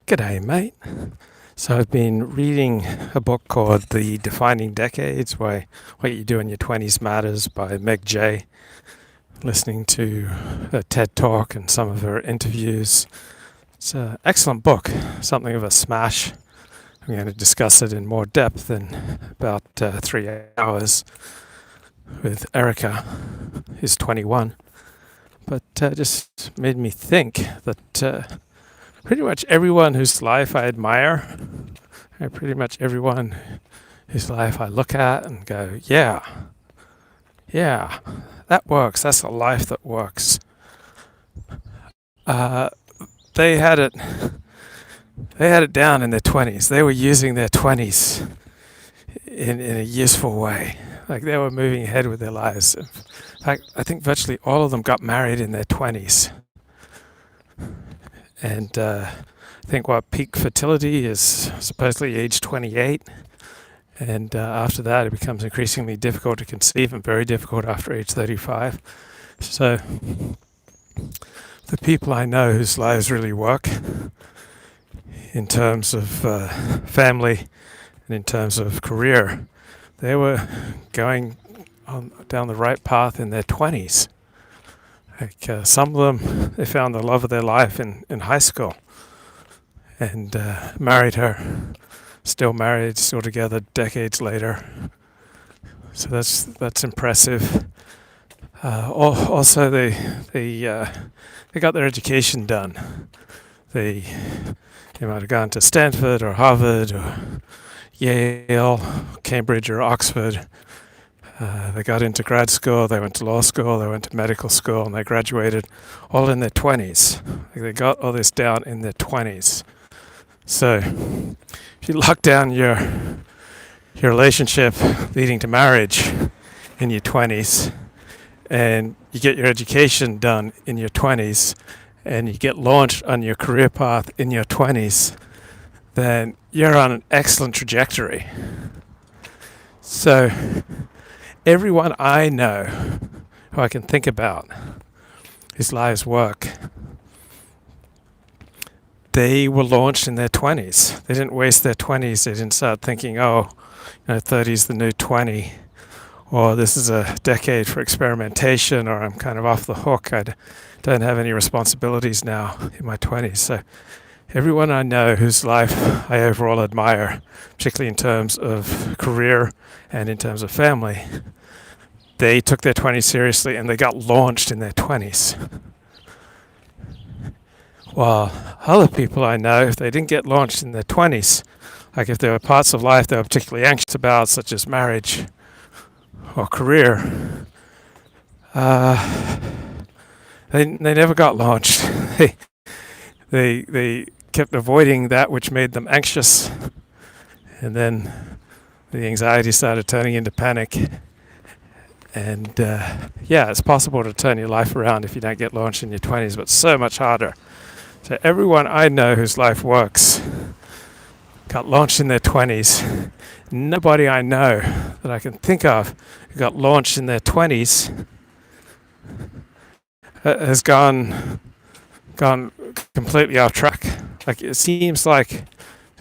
G'day, mate. So I've been reading a book called The Defining Decades, Why What You Do in Your 20s Matters by Meg Jay. Listening to a TED Talk and some of her interviews. It's an excellent book, something of a smash. I'm going to discuss it in more depth in about 3 hours with Erica, who's 21. But just made me think that pretty much everyone whose life I admire, and pretty much everyone whose life I look at and go, yeah, that works. That's a life that works. Uh, they had it. They had it down in their 20s. They were using their 20s in a useful way. Like they were moving ahead with their lives. In fact, I think virtually all of them got married in their 20s. And I think what peak fertility is supposedly age 28. And after that, it becomes increasingly difficult to conceive and very difficult after age 35. So the people I know whose lives really work in terms of family and in terms of career, they were going down the right path in their 20s. Like some of them, they found the love of their life in high school and married her. Still married, still together decades later. So that's impressive. Also, they got their education done. They might have gone to Stanford or Harvard or Yale, Cambridge or Oxford. They got into grad school, they went to law school, they went to medical school, and they graduated all in their 20s. They got all this down in their 20s. So if you lock down your relationship leading to marriage in your 20s, and you get your education done in your 20s, and you get launched on your career path in your 20s, then you're on an excellent trajectory. So everyone I know who I can think about whose lives work, they were launched in their 20s. They didn't waste their 20s. They didn't start thinking, 30 is the new 20, or this is a decade for experimentation, or I'm kind of off the hook. I don't have any responsibilities now in my 20s. So everyone I know whose life I overall admire, particularly in terms of career and in terms of family, they took their 20s seriously and they got launched in their 20s. While other people I know, if they didn't get launched in their 20s, like if there were parts of life they were particularly anxious about, such as marriage or career, they never got launched. They kept avoiding that which made them anxious, and then the anxiety started turning into panic. And it's possible to turn your life around if you don't get launched in your 20s, but so much harder. So everyone I know whose life works got launched in their 20s. Nobody I know that I can think of who got launched in their 20s has gone completely off track. Like it seems like,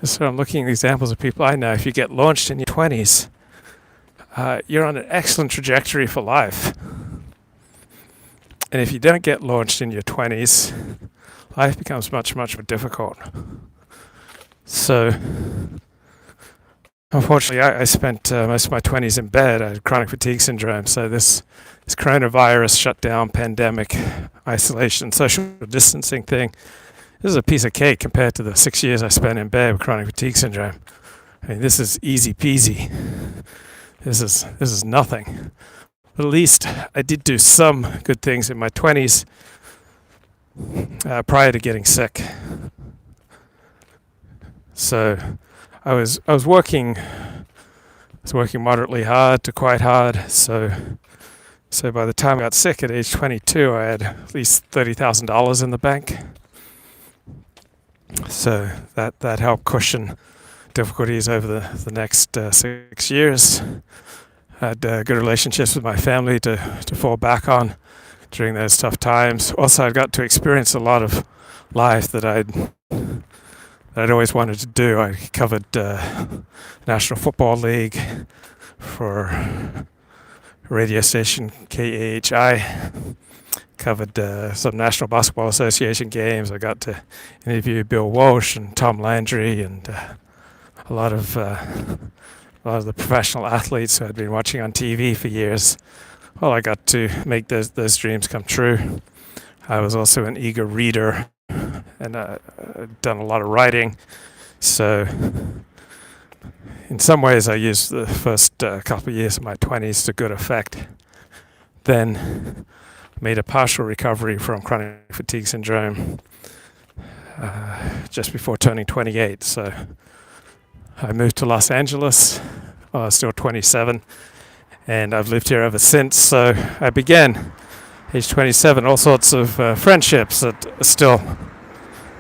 just when I'm looking at examples of people I know, if you get launched in your 20s, you're on an excellent trajectory for life. And if you don't get launched in your 20s, life becomes much, much more difficult. So, unfortunately, I spent most of my 20s in bed. I had chronic fatigue syndrome. So this coronavirus shutdown, pandemic, isolation, social distancing thing, this is a piece of cake compared to the 6 years I spent in bed with chronic fatigue syndrome. I mean, this is easy peasy. This is nothing. But at least I did do some good things in my 20s prior to getting sick. So I was working moderately hard to quite hard. So by the time I got sick at age 22, I had at least $30,000 in the bank. So that helped cushion difficulties over the next 6 years. I had good relationships with my family to fall back on during those tough times. Also, I got to experience a lot of life that that I'd always wanted to do. I covered National Football League for radio station KAHI, covered some National Basketball Association games. I got to interview Bill Walsh and Tom Landry and a lot of the professional athletes who I'd been watching on TV for years. Well, I got to make those dreams come true. I was also an eager reader, and I'd done a lot of writing. So in some ways I used the first couple of years of my 20s to good effect. Then made a partial recovery from chronic fatigue syndrome just before turning 28. So I moved to Los Angeles. I was still 27, and I've lived here ever since. So I began, age 27, all sorts of friendships that are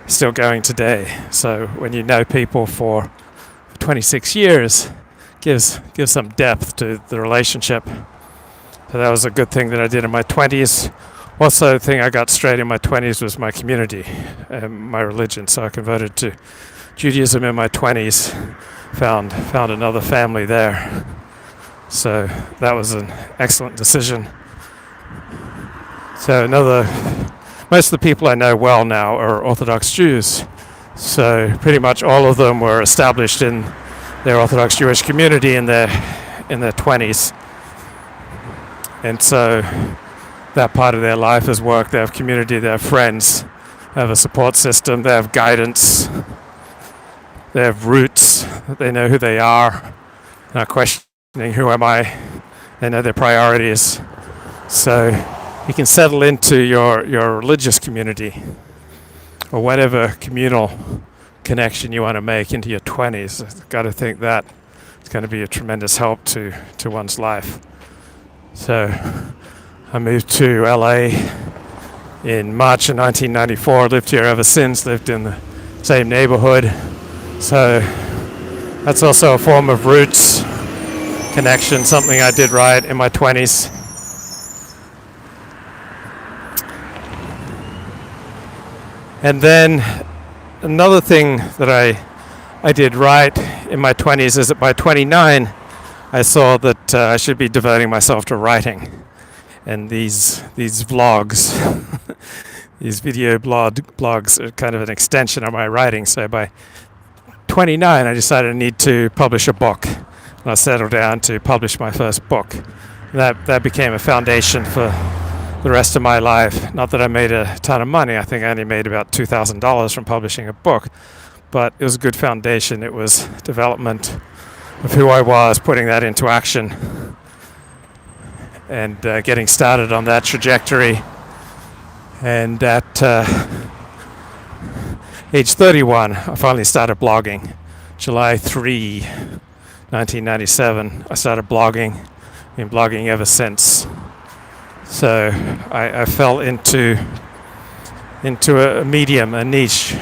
still going today. So when you know people for 26 years, gives some depth to the relationship. So that was a good thing that I did in my 20s. Also, the thing I got straight in my 20s was my community and my religion. So I converted to Judaism in my 20s, found another family there. So that was an excellent decision. So most of the people I know well now are Orthodox Jews. So pretty much all of them were established in their Orthodox Jewish community in their 20s. And so that part of their life has worked. They have community, they have friends, they have a support system, they have guidance, they have roots, they know who they are, not questioning who am I, they know their priorities. So you can settle into your religious community or whatever communal connection you want to make into your 20s. I've got to think that it's going to be a tremendous help to one's life. So I moved to LA in March of 1994, lived here ever since, lived in the same neighborhood. So that's also a form of roots, connection, something I did right in my 20s. And then another thing that I did right in my 20s is that by 29, I saw that I should be devoting myself to writing. And these vlogs, these video blogs are kind of an extension of my writing. So by 29, I decided I need to publish a book. And I settled down to publish my first book. And that became a foundation for the rest of my life. Not that I made a ton of money. I think I only made about $2,000 from publishing a book. But it was a good foundation. It was development of who I was, putting that into action, and getting started on that trajectory. And at age 31, I finally started blogging. July 3, 1997, I started blogging. Been blogging ever since. So I fell into a medium, a niche,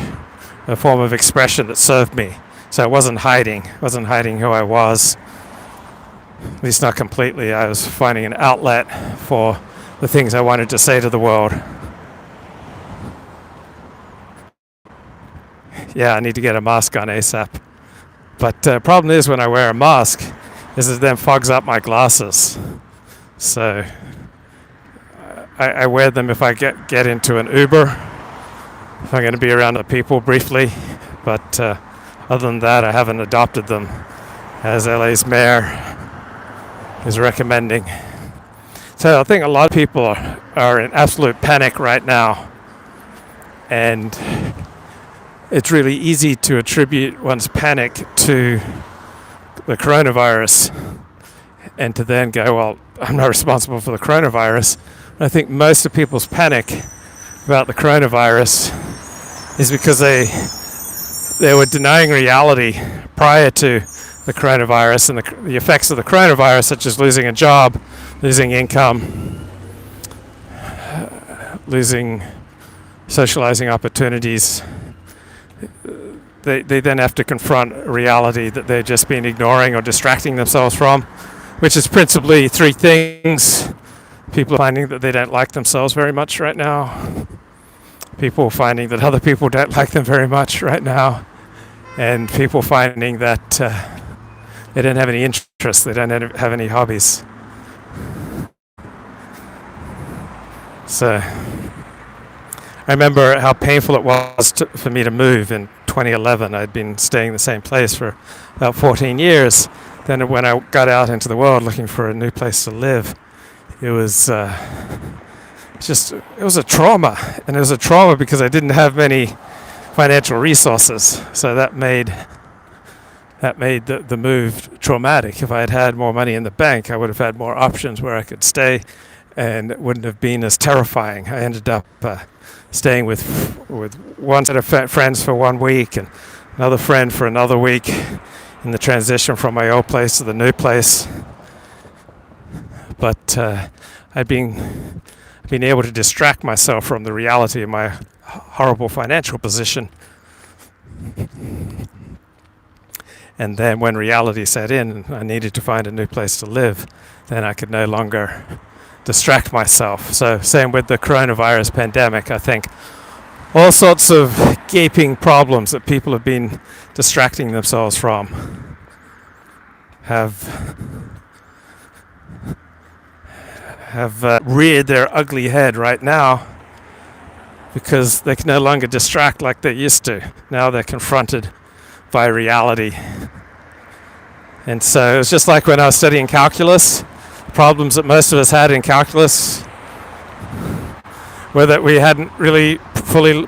a form of expression that served me. So I wasn't hiding who I was, at least not completely. I was finding an outlet for the things I wanted to say to the world. Yeah, I need to get a mask on ASAP. But the problem is when I wear a mask, is it then fogs up my glasses. So I wear them if I get into an Uber, if I'm going to be around the people briefly. But other than that, I haven't adopted them, as LA's mayor is recommending. So I think a lot of people are in absolute panic right now. And it's really easy to attribute one's panic to the coronavirus and to then go, well, I'm not responsible for the coronavirus. I think most of people's panic about the coronavirus is because they were denying reality prior to the coronavirus and the effects of the coronavirus, such as losing a job, losing income, losing socializing opportunities. They then have to confront a reality that they've just been ignoring or distracting themselves from, which is principally three things. People finding that they don't like themselves very much right now. People finding that other people don't like them very much right now. and people finding that they don't have any interests, they don't have any hobbies. So I remember how painful it was for me to move in 2011. I'd been staying in the same place for about 14 years. Then when I got out into the world looking for a new place to live, it was it was a trauma. And it was a trauma because I didn't have many financial resources. So that made the move traumatic. If I had had more money in the bank, I would have had more options where I could stay, and it wouldn't have been as terrifying. I ended up staying with one set of friends for 1 week and another friend for another week in the transition from my old place to the new place. But I'd been able to distract myself from the reality of my horrible financial position. And then when reality set in and I needed to find a new place to live, then I could no longer distract myself. So same with the coronavirus pandemic. I think all sorts of gaping problems that people have been distracting themselves from have reared their ugly head right now because they can no longer distract like they used to. Now they're confronted by reality. And so it was just like when I was studying calculus. Problems that most of us had in calculus were that we hadn't really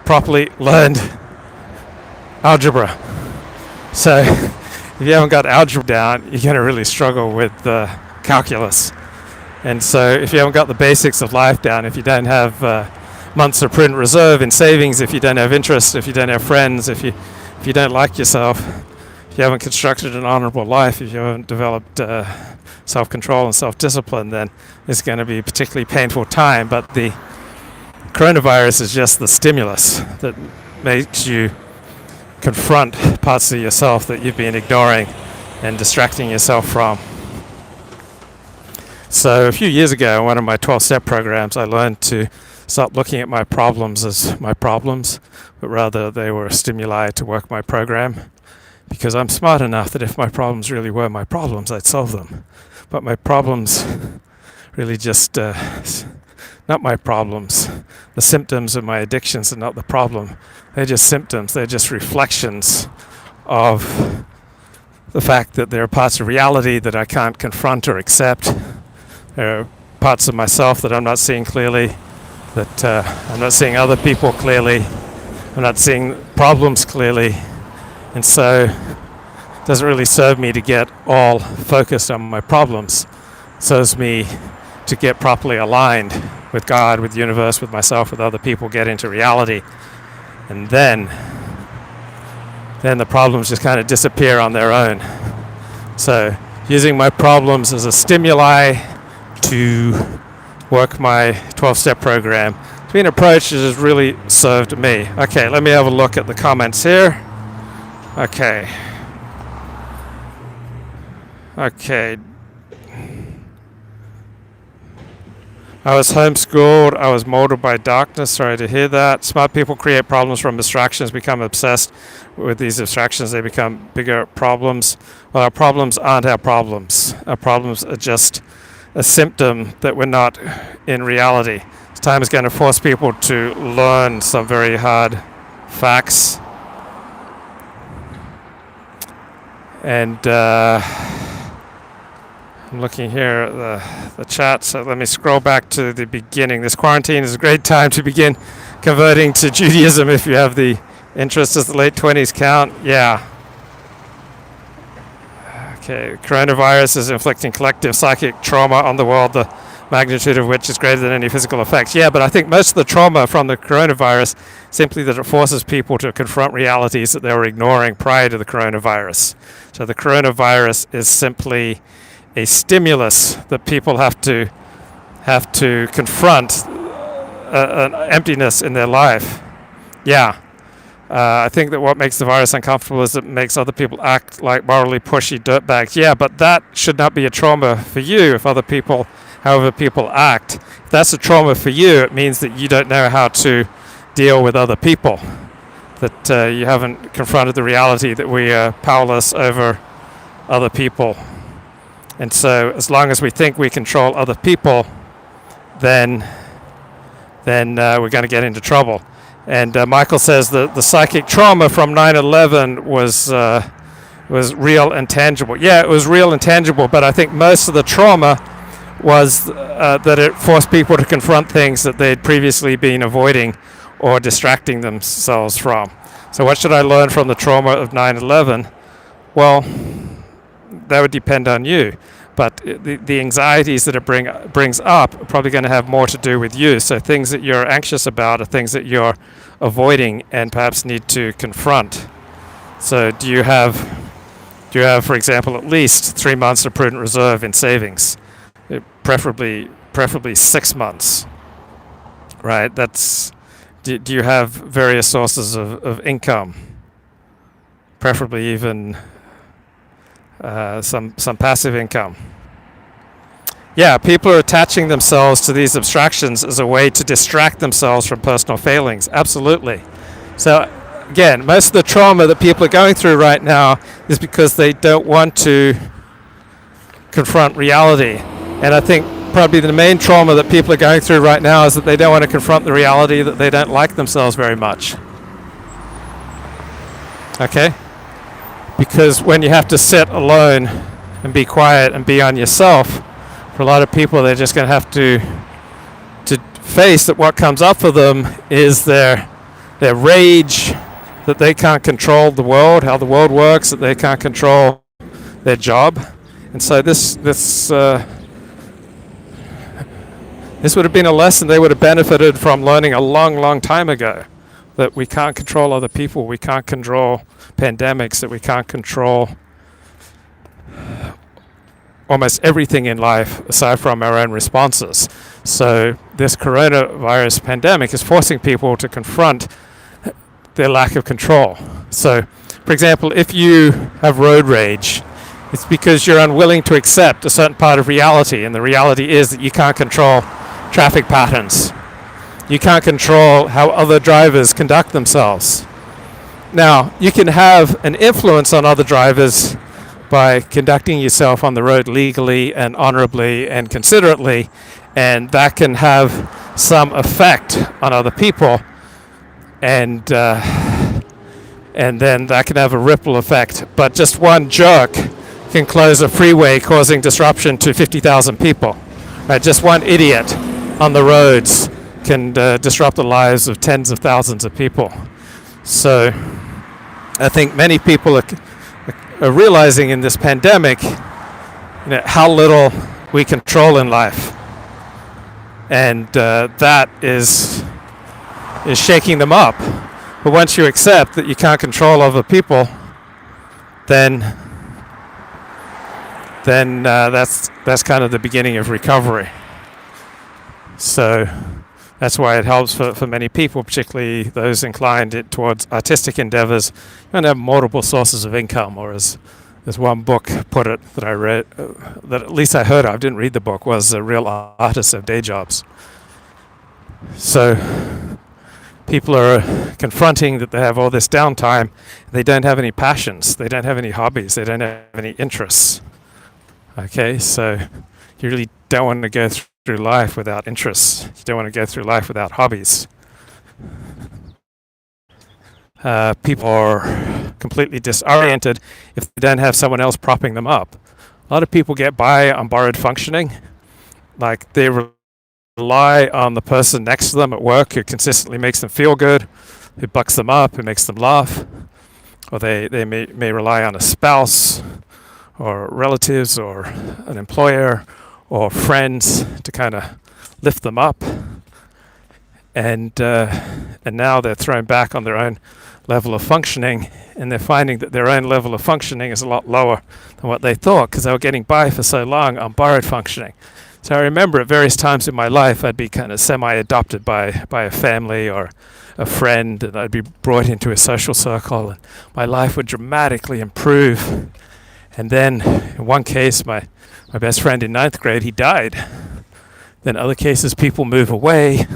properly learned algebra. So if you haven't got algebra down, you're going to really struggle with calculus. And so if you haven't got the basics of life down, if you don't have months of prudent reserve in savings, if you don't have interest, if you don't have friends, if you don't like yourself, if you haven't constructed an honorable life, if you haven't developed self-control and self-discipline, then it's going to be a particularly painful time. But the coronavirus is just the stimulus that makes you confront parts of yourself that you've been ignoring and distracting yourself from. So a few years ago, in one of my 12-step programs, I learned to stop looking at my problems as my problems, but rather they were stimuli to work my program. Because I'm smart enough that if my problems really were my problems, I'd solve them. But my problems really just not my problems. The symptoms of my addictions are not the problem. They're just symptoms. They're just reflections of the fact that there are parts of reality that I can't confront or accept. There are parts of myself that I'm not seeing clearly, that I'm not seeing other people clearly. I'm not seeing problems clearly. And so it doesn't really serve me to get all focused on my problems. It serves me to get properly aligned with God, with the universe, with myself, with other people, get into reality. And then the problems just kind of disappear on their own. So using my problems as a stimuli to work my 12-step program, it's been an approach that has really served me. Okay, let me have a look at the comments here. Okay. I was homeschooled. I was molded by darkness. Sorry to hear that. Smart people create problems from distractions, become obsessed with these distractions. They become bigger problems. Well, our problems aren't our problems. Our problems are just a symptom that we're not in reality. Time is going to force people to learn some very hard facts. And I'm looking here at the chat, so let me scroll back to the beginning. This quarantine is a great time to begin converting to Judaism if you have the interest. Does the late 20s count? Yeah. Okay, coronavirus is inflicting collective psychic trauma on the world, the magnitude of which is greater than any physical effects. Yeah, but I think most of the trauma from the coronavirus simply that it forces people to confront realities that they were ignoring prior to the coronavirus. So the coronavirus is simply a stimulus that people have to confront an emptiness in their life. Yeah. I think that what makes the virus uncomfortable is it makes other people act like morally pushy dirtbags. Yeah, but that should not be a trauma for you if however people act. If that's a trauma for you, it means that you don't know how to deal with other people. that you haven't confronted the reality that we are powerless over other people. And so as long as we think we control other people, then we're going to get into trouble. And Michael says that the psychic trauma from 9/11 was real and tangible. Yeah, it was real and tangible, but I think most of the trauma was that it forced people to confront things that they'd previously been avoiding or distracting themselves from. So what should I learn from the trauma of 9/11? Well, that would depend on you. But the anxieties that it brings up are probably going to have more to do with you. So things that you're anxious about are things that you're avoiding and perhaps need to confront. So do you have, for example, at least 3 months of prudent reserve in savings? Preferably 6 months, right? Do you have various sources of income? Preferably even some passive income. Yeah, people are attaching themselves to these abstractions as a way to distract themselves from personal failings. Absolutely. So again, most of the trauma that people are going through right now is because they don't want to confront reality. And I think probably the main trauma that people are going through right now is that they don't want to confront the reality that they don't like themselves very much. Okay? Because when you have to sit alone and be quiet and be on yourself, for a lot of people, they're just going to have to face that what comes up for them is their rage, that they can't control the world, how the world works, that they can't control their job. And so this would have been a lesson they would have benefited from learning a long, long time ago, that we can't control other people, we can't control pandemics, that we can't control almost everything in life aside from our own responses. So this coronavirus pandemic is forcing people to confront their lack of control. So, for example, if you have road rage, it's because you're unwilling to accept a certain part of reality, and the reality is that you can't control traffic patterns. You can't control how other drivers conduct themselves. Now, you can have an influence on other drivers by conducting yourself on the road legally and honorably and considerately, and that can have some effect on other people, and then that can have a ripple effect. But just one jerk can close a freeway, causing disruption to 50,000 people. Right? Just one idiot on the roads can disrupt the lives of tens of thousands of people. So I think many people are realizing in this pandemic, how little we control in life, and that is shaking them up. But once you accept that you can't control other people, then that's kind of the beginning of recovery. So that's why it helps for many people, particularly those inclined towards artistic endeavors, and have multiple sources of income. Or as one book put it that I read, that at least I heard of, didn't read the book, was real artists have day jobs. So people are confronting that they have all this downtime, they don't have any passions, they don't have any hobbies, they don't have any interests. Okay, so you really don't want to go through life without interests. You don't want to go through life without hobbies. People are completely disoriented if they don't have someone else propping them up. A lot of people get by on borrowed functioning. Like they rely on the person next to them at work who consistently makes them feel good, who bucks them up, who makes them laugh. Or they may rely on a spouse or relatives or an employer or friends to kind of lift them up, and now they're thrown back on their own level of functioning, and they're finding that their own level of functioning is a lot lower than what they thought, because they were getting by for so long on borrowed functioning. So I remember at various times in my life I'd be kind of semi-adopted by a family or a friend, and I'd be brought into a social circle, and my life would dramatically improve. And then in one case, my best friend in 9th grade, he died. Then other cases, people move away,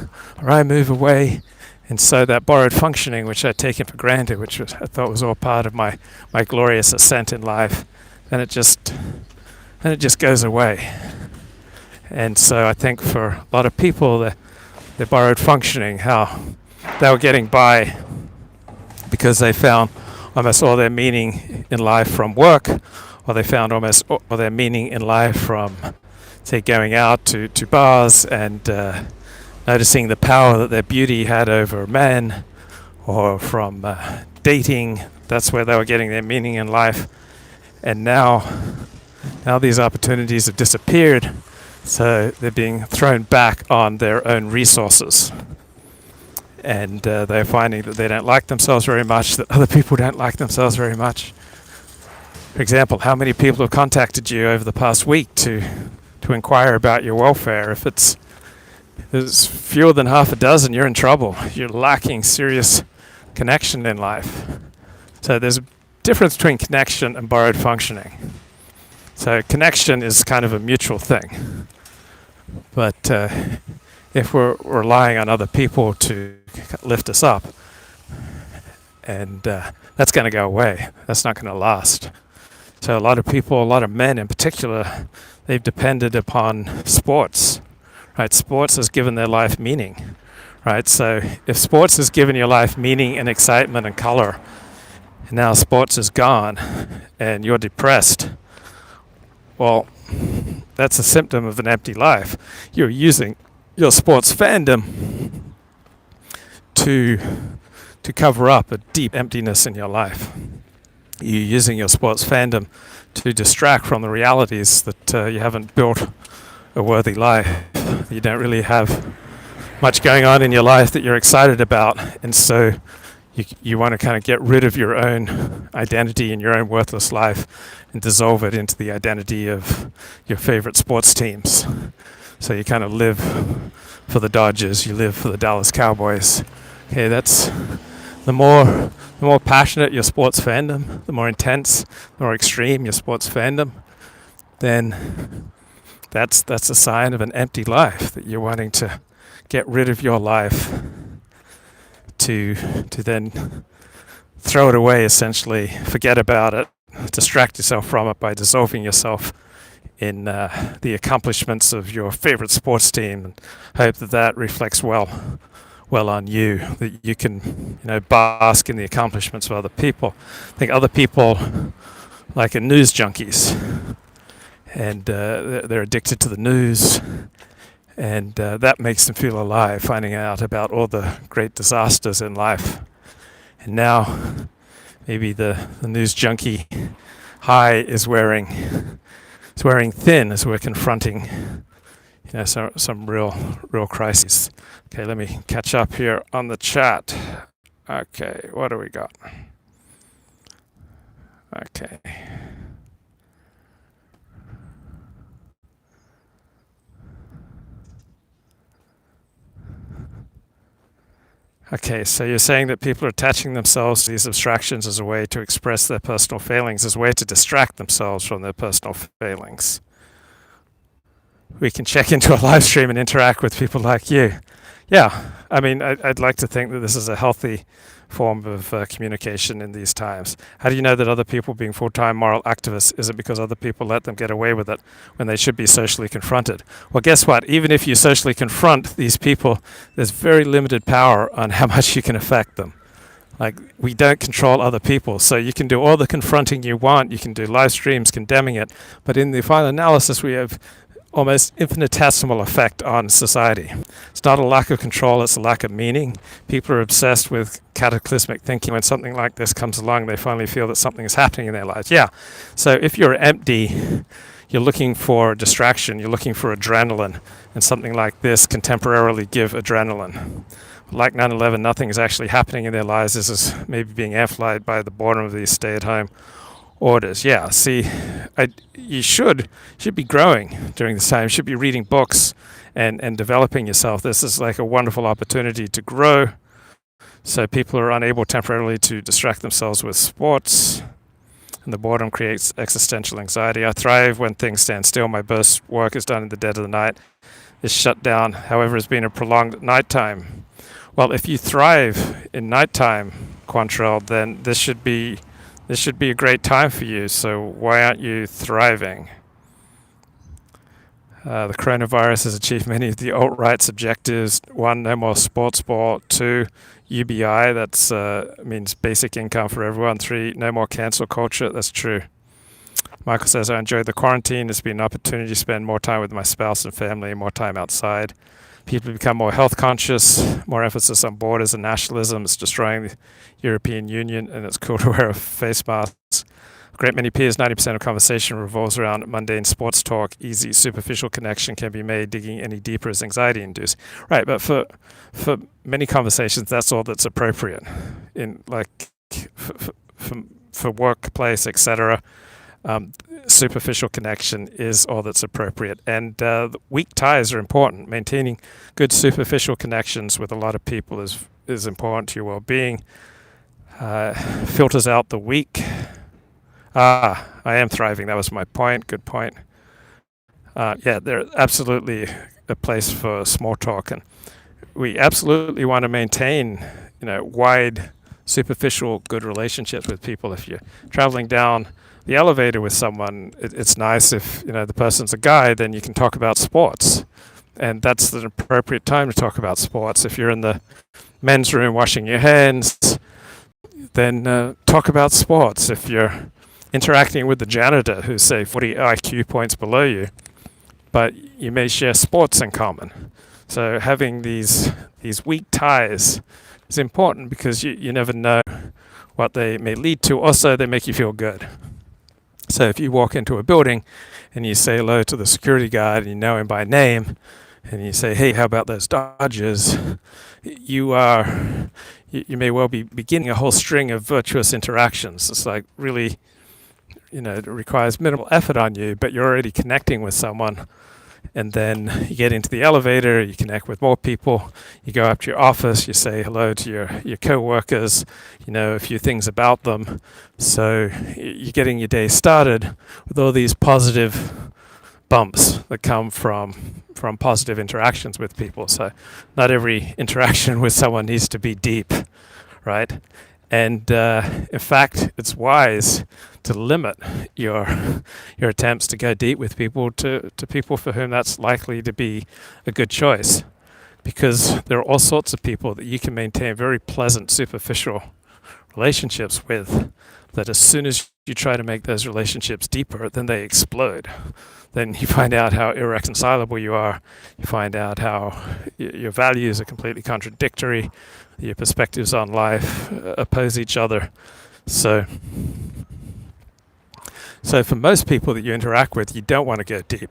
or I move away, And so that borrowed functioning, which I'd taken for granted, which I thought was all part of my glorious ascent in life, and it just goes away. And so I think for a lot of people, the borrowed functioning, how they were getting by because they found almost all their meaning in life from work, or they found almost all their meaning in life from, say, going out to bars and noticing the power that their beauty had over men, or from dating. That's where they were getting their meaning in life. And now these opportunities have disappeared, so they're being thrown back on their own resources. And they're finding that they don't like themselves very much, that other people don't like themselves very much. For example, how many people have contacted you over the past week to inquire about your welfare? If there's fewer than half a dozen, you're in trouble. You're lacking serious connection in life. So there's a difference between connection and borrowed functioning. So connection is kind of a mutual thing. But if we're relying on other people to lift us up, and that's going to go away. That's not going to last. So a lot of people, a lot of men in particular, they've depended upon sports. Right? Sports has given their life meaning. Right? So if sports has given your life meaning and excitement and color, and now sports is gone and you're depressed, well, that's a symptom of an empty life. You're using your sports fandom to cover up a deep emptiness in your life. You're using your sports fandom to distract from the realities that you haven't built a worthy life. You don't really have much going on in your life that you're excited about, and so you want to kind of get rid of your own identity and your own worthless life and dissolve it into the identity of your favorite sports teams. So you kind of live for the Dodgers, you live for the Dallas Cowboys. Okay, that's the more passionate your sports fandom, the more intense, the more extreme your sports fandom, then that's a sign of an empty life, that you're wanting to get rid of your life to then throw it away, essentially, forget about it, distract yourself from it by dissolving yourself in the accomplishments of your favorite sports team, and hope that reflects well on you, that you can bask in the accomplishments of other people. I think other people like are news junkies, and they're addicted to the news, and that makes them feel alive, finding out about all the great disasters in life. And now maybe the news junkie high is wearing thin as we're confronting some real crises. Okay, let me catch up here on the chat. Okay, what do we got? Okay. Okay, so you're saying that people are attaching themselves to these abstractions as a way to express their personal failings, as a way to distract themselves from their personal failings. We can check into a live stream and interact with people like you. Yeah, I mean, I'd like to think that this is a healthy form of communication in these times. How do you know that other people being full-time moral activists? Is it because other people let them get away with it when they should be socially confronted? Well, guess what? Even if you socially confront these people, there's very limited power on how much you can affect them. Like, we don't control other people, so you can do all the confronting you want, you can do live streams condemning it, but in the final analysis we have almost infinitesimal effect on society. It's not a lack of control, it's a lack of meaning. People are obsessed with cataclysmic thinking. When something like this comes along, they finally feel that something is happening in their lives. Yeah, so if you're empty, you're looking for distraction, you're looking for adrenaline, and something like this can temporarily give adrenaline. Like 9/11, nothing is actually happening in their lives. This is maybe being amplified by the boredom of these stay-at-home orders. Yeah, see, you should be growing during this time. You should be reading books and developing yourself. This is like a wonderful opportunity to grow. So people are unable temporarily to distract themselves with sports, and the boredom creates existential anxiety. I thrive when things stand still. My best work is done in the dead of the night. This shutdown, however, has been a prolonged nighttime Well, if you thrive in nighttime, Quantrell, then this should be a great time for you. So why aren't you thriving? The coronavirus has achieved many of the alt-right's objectives. One, no more sports ball. Two, UBI, that's means basic income for everyone. Three, no more cancel culture. That's true. Michael says, I enjoyed the quarantine. It's been an opportunity to spend more time with my spouse and family and more time outside. People become more health conscious, more emphasis on borders and nationalism. It's destroying the European Union, and it's cool to wear a face mask. A great many peers, 90% of conversation revolves around mundane sports talk. Easy, superficial connection can be made. Digging any deeper is anxiety induced. Right, but for many conversations, that's all that's appropriate. In like for workplace, etc. Superficial connection is all that's appropriate. And weak ties are important. Maintaining good superficial connections with a lot of people is important to your well-being. Filters out the weak. I am thriving. That was my point. Good point. Yeah, there's absolutely a place for small talk, and we absolutely want to maintain, wide, superficial, good relationships with people. If you're traveling down the elevator with someone, it's nice if the person's a guy, then you can talk about sports, and that's the appropriate time to talk about sports. If you're in the men's room washing your hands, then talk about sports. If you're interacting with the janitor who's say 40 IQ points below you, but you may share sports in common. So having these weak ties is important because you never know what they may lead to. Also, they make you feel good. So if you walk into a building and you say hello to the security guard and you know him by name, and you say, hey, how about those Dodgers? You may well be beginning a whole string of virtuous interactions. It's like really, it requires minimal effort on you, but you're already connecting with someone. And then you get into the elevator, you connect with more people, you go up to your office, you say hello to your co-workers, you know a few things about them. So you're getting your day started with all these positive bumps that come from positive interactions with people. So not every interaction with someone needs to be deep, right? And in fact, it's wise to limit your attempts to go deep with people to people for whom that's likely to be a good choice, because there are all sorts of people that you can maintain very pleasant, superficial relationships with, that as soon as you try to make those relationships deeper, then they explode. Then you find out how irreconcilable you are. You find out how your values are completely contradictory. Your perspectives on life oppose each other. So for most people that you interact with, you don't want to go deep,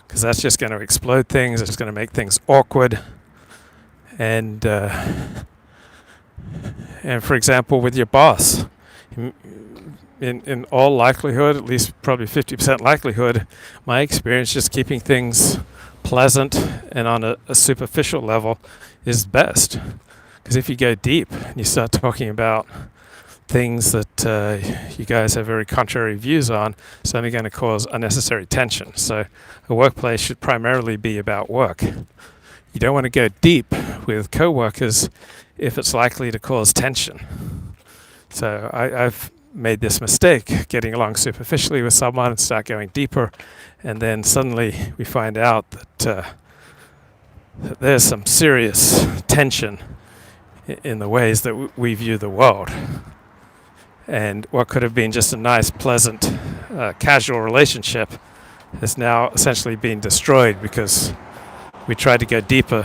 because that's just going to explode things. It's going to make things awkward. And for example, with your boss, in all likelihood, at least probably 50% likelihood, my experience, just keeping things pleasant and on a superficial level is best. Because if you go deep and you start talking about things that you guys have very contrary views on, it's only going to cause unnecessary tension. So a workplace should primarily be about work. You don't want to go deep with coworkers if it's likely to cause tension. So I've made this mistake, getting along superficially with someone and start going deeper, and then suddenly we find out that there's some serious tension in the ways that we view the world. And what could have been just a nice, pleasant, casual relationship has now essentially been destroyed because we tried to go deeper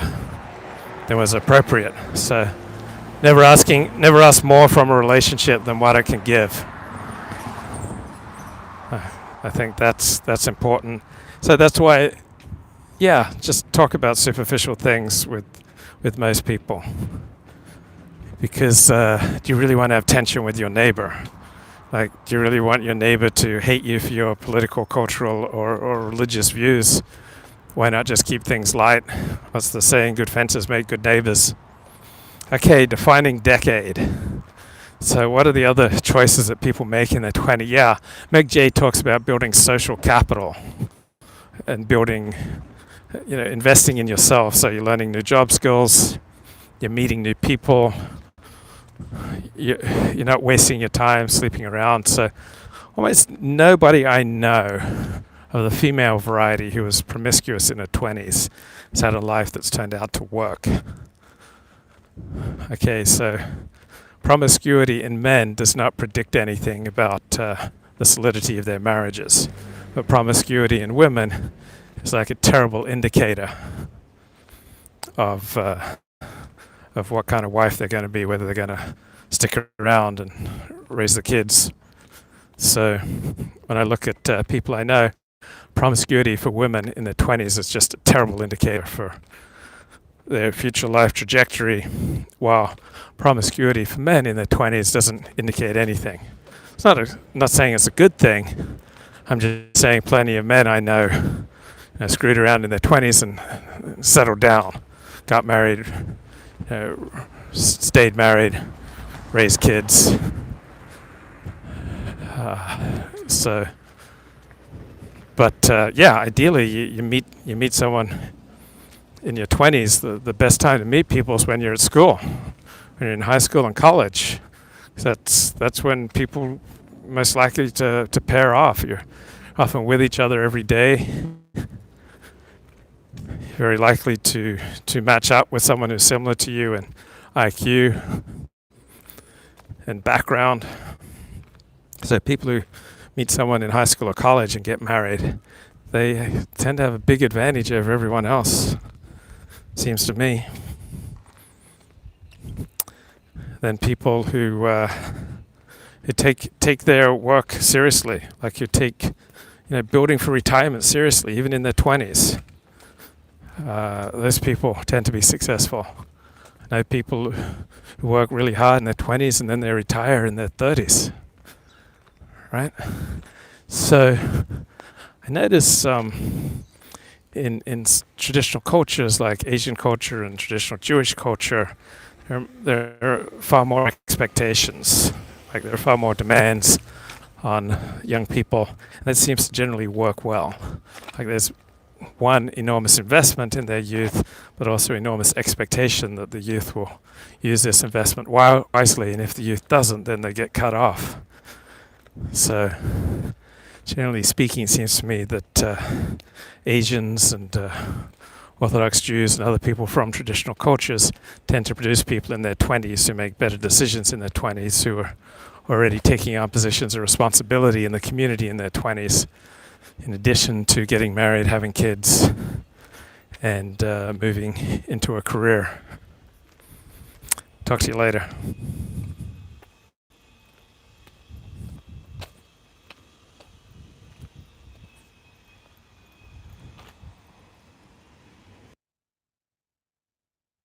than was appropriate. So never ask more from a relationship than what it can give. I think that's important. So that's why, just talk about superficial things with most people. Because do you really want to have tension with your neighbor? Like, do you really want your neighbor to hate you for your political, cultural, or religious views? Why not just keep things light? What's the saying? Good fences make good neighbors. Okay, defining decade. So what are the other choices that people make in their 20s? Yeah, Meg J talks about building social capital and building, investing in yourself. So you're learning new job skills, you're meeting new people, you're not wasting your time sleeping around. So almost nobody I know of the female variety who was promiscuous in her 20s has had a life that's turned out to work. Okay, so promiscuity in men does not predict anything about the solidity of their marriages, but promiscuity in women is like a terrible indicator of what kind of wife they're going to be, whether they're going to stick around and raise the kids. So when I look at people I know, promiscuity for women in their 20s is just a terrible indicator for their future life trajectory, while promiscuity for men in their 20s doesn't indicate anything. It's not saying it's a good thing. I'm just saying plenty of men I know, screwed around in their 20s and settled down, got married, stayed married, raised kids. Ideally you meet someone in your 20s. The best time to meet people is when you're at school, when you're in high school and college. That's when people most likely to pair off. You're often with each other every day. Very likely to match up with someone who's similar to you in IQ and background. So people who meet someone in high school or college and get married, they tend to have a big advantage over everyone else, seems to me. Then people who take their work seriously, like you take building for retirement seriously, even in their 20s. Those people tend to be successful. I know people who work really hard in their 20s and then they retire in their 30s. Right? So I notice in traditional cultures like Asian culture and traditional Jewish culture, there are far more expectations. Like there are far more demands on young people, and that seems to generally work well. Like there's one enormous investment in their youth, but also enormous expectation that the youth will use this investment wisely, and if the youth doesn't, then they get cut off. So generally speaking, it seems to me that Asians and Orthodox Jews and other people from traditional cultures tend to produce people in their 20s who make better decisions in their 20s, who are already taking on positions of responsibility in the community in their 20s, in addition to getting married, having kids, and moving into a career. Talk to you later.